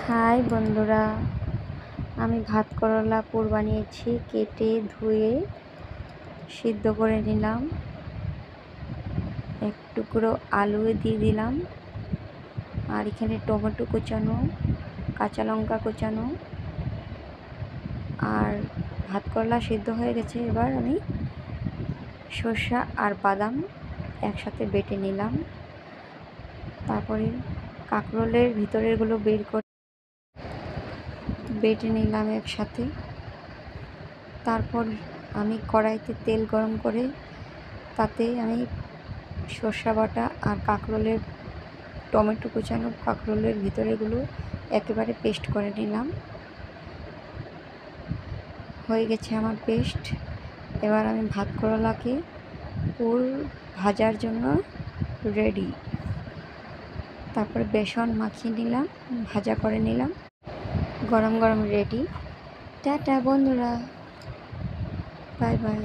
High বন্ধুরা, আমি ভাত করলা পুর বানিয়েছি। কেটে ধুয়ে সিদ্ধ করে নিলাম। এক টুকরো আলু দিয়ে দিলাম, আর এখানে টমেটো কুচানো, কাঁচা লঙ্কা কুচানো, আর ভাত করলা সিদ্ধ হয়ে গেছে। এবার আমি সরষা আর বাদাম একসাথে বেটে নিলাম। তারপরে কাঁকরোলের ভিতরেরগুলো বের করে বেটে নিলাম একসাথে। তারপর আমি কড়াইতে তেল গরম করে তাতে আমি সরষা বাটা আর কাঁকরোলের টমেটো কুচানো কাঁকরোলের ভিতরেগুলো একেবারে পেস্ট করে নিলাম। হয়ে গেছে আমার পেস্ট। এবার আমি ভাত করলাকে পুর ভাজার জন্য রেডি। তারপরে বেসন মাখিয়ে নিলাম, ভাজা করে নিলাম। গরম গরম রেডি। টাটা বন্ধুরা, বাই বাই।